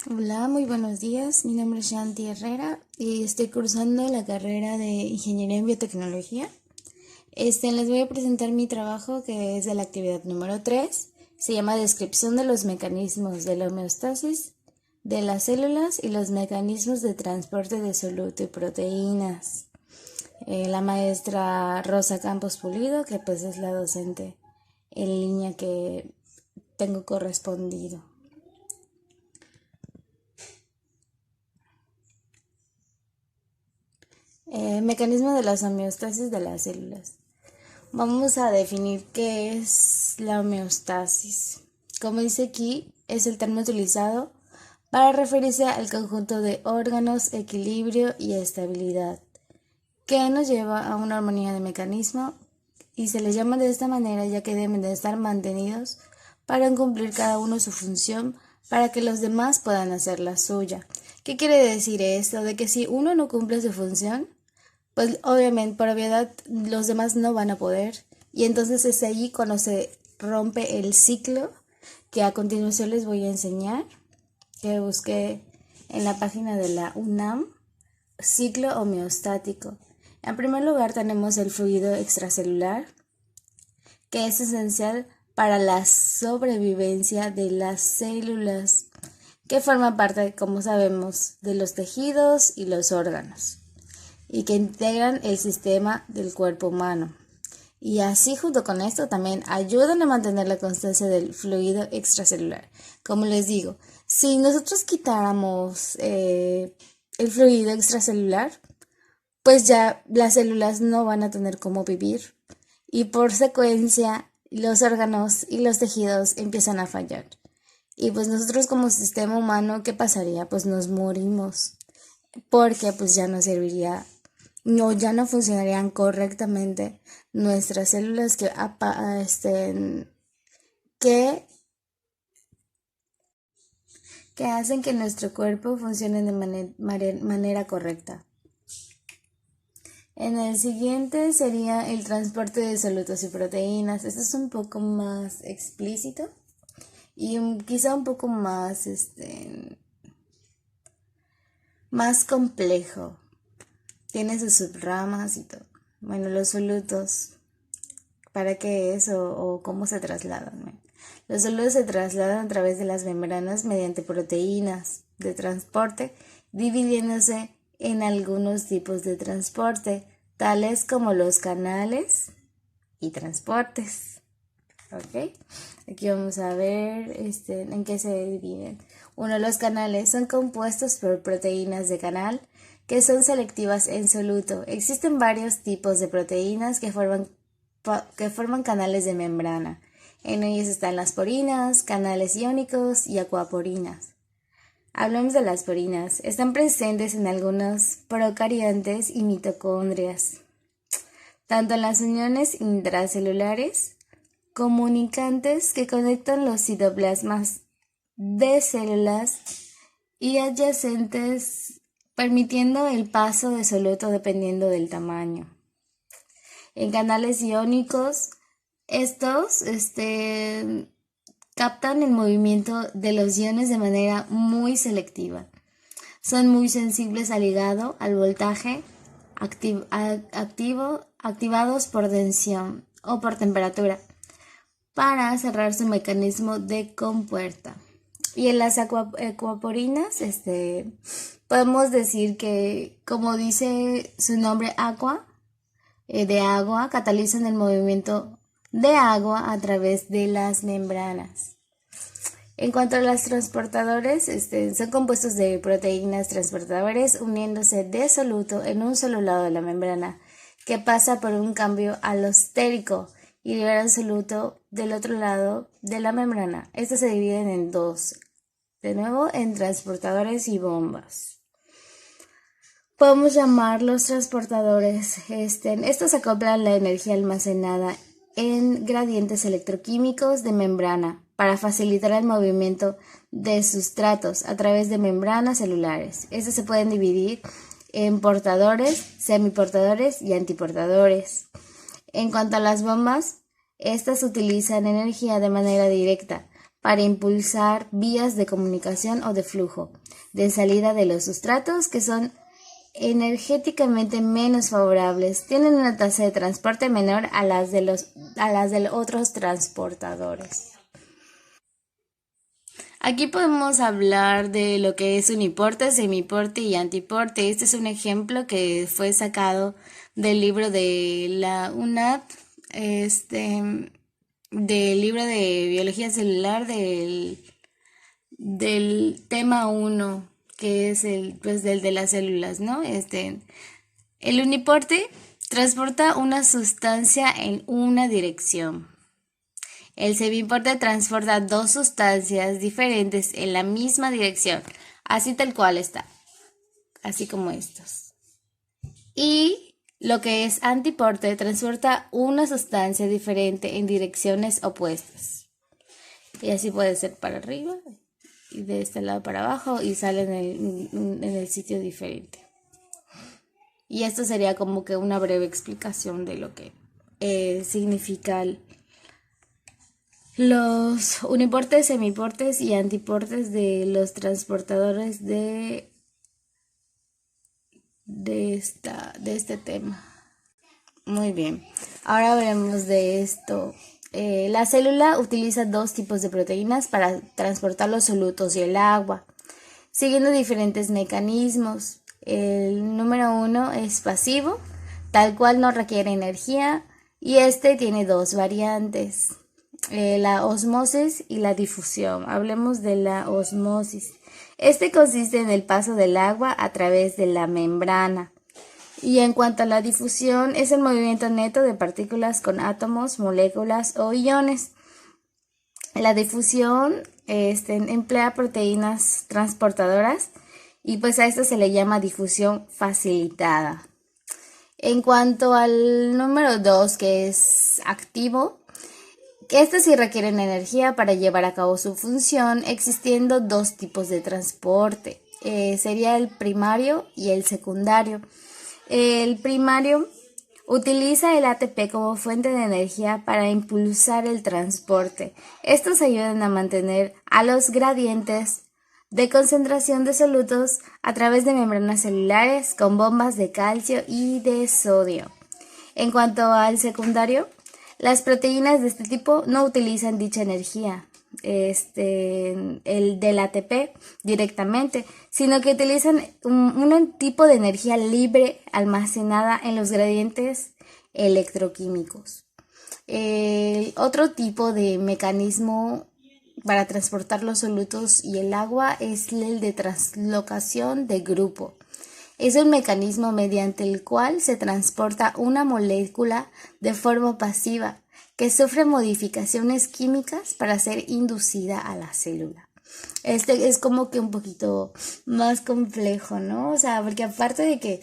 Hola, muy buenos días. Mi nombre es Shanti Herrera y estoy cursando la carrera de Ingeniería en Biotecnología. Les voy a presentar mi trabajo que es de la actividad número 3. Se llama Descripción de los mecanismos de la homeostasis de las células y los mecanismos de transporte de soluto y proteínas. La maestra Rosa Campos Pulido, que pues es la docente en línea que tengo correspondido. Mecanismo de las homeostasis de las células. Vamos a definir qué es la homeostasis. Como dice aquí, es el término utilizado para referirse al conjunto de órganos, equilibrio y estabilidad, que nos lleva a una armonía de mecanismo y se les llama de esta manera ya que deben de estar mantenidos para cumplir cada uno su función para que los demás puedan hacer la suya. ¿Qué quiere decir esto? De que si uno no cumple su función, pues obviamente por obviedad los demás no van a poder y entonces es allí cuando se rompe el ciclo que a continuación les voy a enseñar, que busqué en la página de la UNAM, ciclo homeostático. En primer lugar tenemos el fluido extracelular, que es esencial para la sobrevivencia de las células, que forma parte, como sabemos, de los tejidos y los órganos, y que integran el sistema del cuerpo humano. Y así junto con esto también ayudan a mantener la constancia del fluido extracelular. Como les digo, si nosotros quitáramos el fluido extracelular, pues ya las células no van a tener cómo vivir y por secuencia los órganos y los tejidos empiezan a fallar. Y pues nosotros como sistema humano, ¿qué pasaría? Pues nos morimos porque pues ya no serviría, no, ya no funcionarían correctamente nuestras células que, que hacen que nuestro cuerpo funcione de manera correcta. En el siguiente sería el transporte de solutos y proteínas. Esto es un poco más explícito y quizá un poco más complejo. Tiene sus subramas y todo. Bueno, los solutos, ¿para qué es o cómo se trasladan? Bueno, los solutos se trasladan a través de las membranas mediante proteínas de transporte, dividiéndose en algunos tipos de transporte, tales como los canales y transportes. ¿Ok? Aquí vamos a ver en qué se dividen. Uno, los canales son compuestos por proteínas de canal que son selectivas en soluto. Existen varios tipos de proteínas que forman canales de membrana. En ellos están las porinas, canales iónicos y acuaporinas. Hablamos de las porinas. Están presentes en algunos procariontes y mitocondrias, tanto en las uniones intracelulares, comunicantes que conectan los citoplasmas de células y adyacentes, permitiendo el paso de soluto dependiendo del tamaño. En canales iónicos, estos captan el movimiento de los iones de manera muy selectiva. Son muy sensibles al higado, al voltaje, activados por tensión o por temperatura, para cerrar su mecanismo de compuerta. Y en las acuaporinas, podemos decir que, como dice su nombre, de agua, catalizan el movimiento de agua a través de las membranas. En cuanto a los transportadores, son compuestos de proteínas transportadores uniéndose de soluto en un solo lado de la membrana, que pasa por un cambio alostérico y liberan soluto del otro lado de la membrana. Estos se dividen en dos, de nuevo en transportadores y bombas. Podemos llamarlos transportadores. Estos acoplan la energía almacenada en gradientes electroquímicos de membrana para facilitar el movimiento de sustratos a través de membranas celulares. Estos se pueden dividir en portadores, semiportadores y antiportadores. En cuanto a las bombas, estas utilizan energía de manera directa para impulsar vías de comunicación o de flujo de salida de los sustratos que son energéticamente menos favorables, tienen una tasa de transporte menor a las de los otros transportadores. Aquí podemos hablar de lo que es uniporte, semiporte y antiporte. Este es un ejemplo que fue sacado del libro de la UNAP, del libro de biología celular del tema 1, que es pues del de las células, ¿no? El uniporte transporta una sustancia en una dirección. El semiporte transporta dos sustancias diferentes en la misma dirección, así tal cual está, así como estos. Y lo que es antiporte transporta una sustancia diferente en direcciones opuestas. Y así puede ser para arriba y de este lado para abajo y sale en el sitio diferente. Y esto sería como que una breve explicación de lo que significa los uniportes, semiportes y antiportes de los transportadores de este tema. Muy bien, ahora veremos de esto. La célula utiliza dos tipos de proteínas para transportar los solutos y el agua, siguiendo diferentes mecanismos. El número 1 es pasivo, tal cual no requiere energía, y este tiene dos variantes, la osmosis y la difusión. Hablemos de la osmosis. Este consiste en el paso del agua a través de la membrana. Y en cuanto a la difusión, es el movimiento neto de partículas con átomos, moléculas o iones. La difusión emplea proteínas transportadoras y pues a esto se le llama difusión facilitada. En cuanto al número 2, que es activo, estos sí requieren energía para llevar a cabo su función, existiendo dos tipos de transporte. Sería el primario y el secundario. El primario utiliza el ATP como fuente de energía para impulsar el transporte. Estos ayudan a mantener a los gradientes de concentración de solutos a través de membranas celulares con bombas de calcio y de sodio. En cuanto al secundario, las proteínas de este tipo no utilizan dicha energía, el del ATP directamente, sino que utilizan un tipo de energía libre almacenada en los gradientes electroquímicos. Otro tipo de mecanismo para transportar los solutos y el agua es el de translocación de grupo. Es un mecanismo mediante el cual se transporta una molécula de forma pasiva que sufre modificaciones químicas para ser inducida a la célula. Este es como que un poquito más complejo, ¿no? O sea, porque aparte de que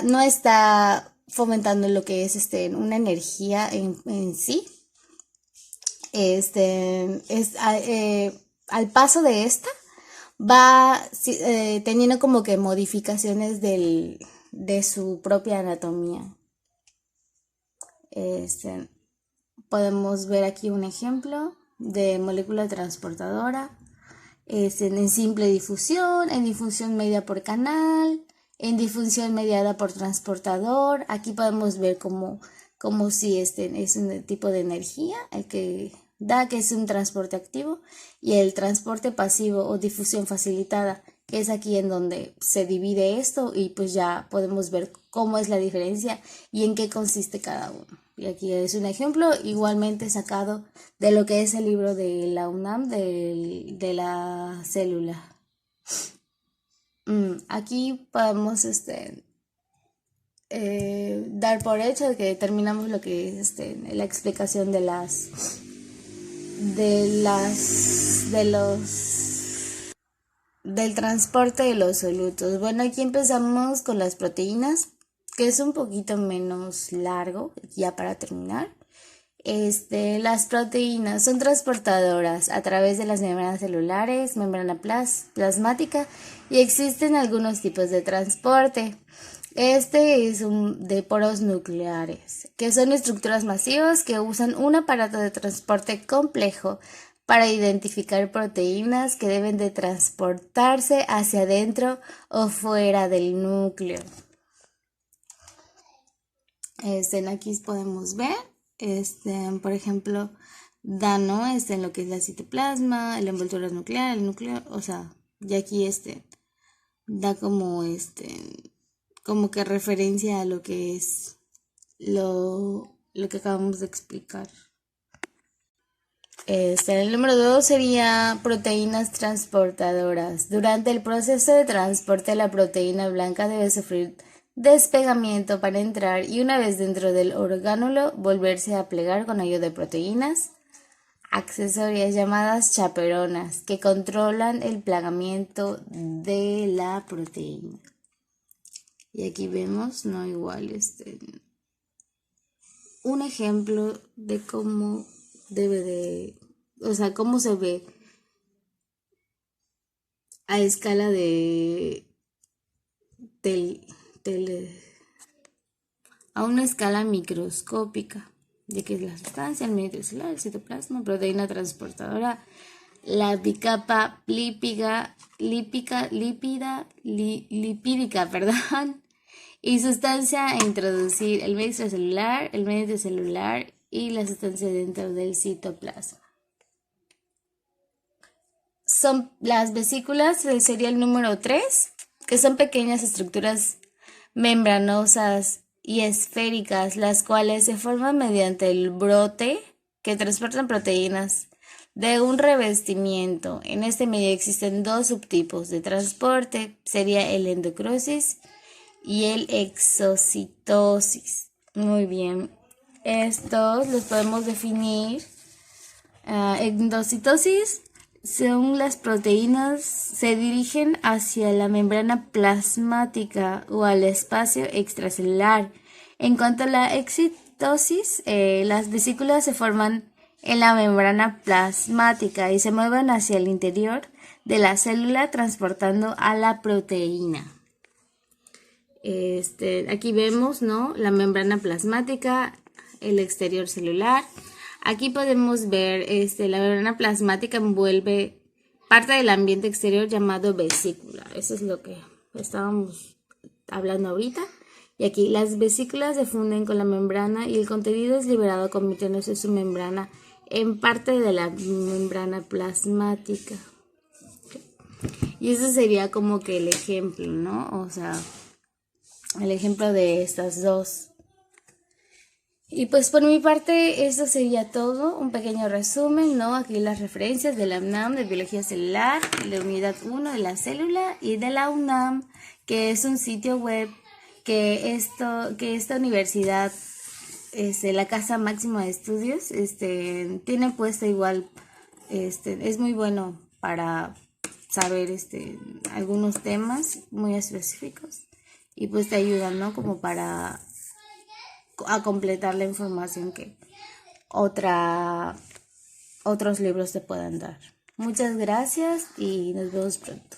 no está fomentando lo que es una energía en sí, al paso de esta va teniendo como que modificaciones de su propia anatomía. Podemos ver aquí un ejemplo de molécula transportadora en simple difusión, en difusión media por canal, en difusión mediada por transportador. Aquí podemos ver como si es un tipo de energía el que da, que es un transporte activo, y el transporte pasivo o difusión facilitada, que es aquí en donde se divide esto, y pues ya podemos ver cómo es la diferencia y en qué consiste cada uno. Y aquí es un ejemplo igualmente sacado de lo que es el libro de la UNAM de la célula. Aquí podemos dar por hecho que terminamos lo que es la explicación del transporte de los solutos. Bueno, aquí empezamos con las proteínas, que es un poquito menos largo, ya para terminar. Las proteínas son transportadoras a través de las membranas celulares, membrana plasmática, y existen algunos tipos de transporte. Es de poros nucleares, que son estructuras masivas que usan un aparato de transporte complejo para identificar proteínas que deben de transportarse hacia adentro o fuera del núcleo. Aquí podemos ver, por ejemplo, da, ¿no? En lo que es la citoplasma, el envoltorio nuclear, el núcleo, o sea, y aquí da como que referencia a lo que es lo que acabamos de explicar. El número 2 sería proteínas transportadoras. Durante el proceso de transporte, la proteína blanca debe sufrir despegamiento para entrar y una vez dentro del orgánulo volverse a plegar con ayuda de proteínas accesorias llamadas chaperonas que controlan el plegamiento de la proteína. Y aquí vemos, ¿no? Igual un ejemplo de cómo cómo se ve a escala a una escala microscópica de que es la sustancia, el medio celular, el citoplasma, proteína transportadora, la bicapa lipídica, y sustancia a introducir, el medio extracelular y la sustancia dentro del citoplasma. Son las vesículas, sería el número 3, que son pequeñas estructuras membranosas y esféricas, las cuales se forman mediante el brote que transportan proteínas de un revestimiento. En este medio existen dos subtipos de transporte, sería el endocrosis y el exocitosis. Muy bien, estos los podemos definir. Endocitosis son las proteínas se dirigen hacia la membrana plasmática o al espacio extracelular. En cuanto a la excitosis, las vesículas se forman en la membrana plasmática y se mueven hacia el interior de la célula transportando a la proteína. Aquí vemos, ¿no? La membrana plasmática, el exterior celular. Aquí podemos ver la membrana plasmática envuelve parte del ambiente exterior llamado vesícula. Eso es lo que estábamos hablando ahorita. Y aquí las vesículas se funden con la membrana y el contenido es liberado convirtiéndose su membrana en parte de la membrana plasmática. Y eso sería como que el ejemplo, ¿no? O sea, el ejemplo de estas dos. Y pues por mi parte eso sería todo, un pequeño resumen, ¿no? Aquí las referencias de la UNAM de Biología Celular, de la Unidad 1 de la Célula y de la UNAM, que es un sitio web que esta universidad, la Casa Máxima de Estudios, tiene puesta igual, es muy bueno para saber algunos temas muy específicos y pues te ayudan, ¿no? Como para a completar la información que otros libros te puedan dar. Muchas gracias y nos vemos pronto.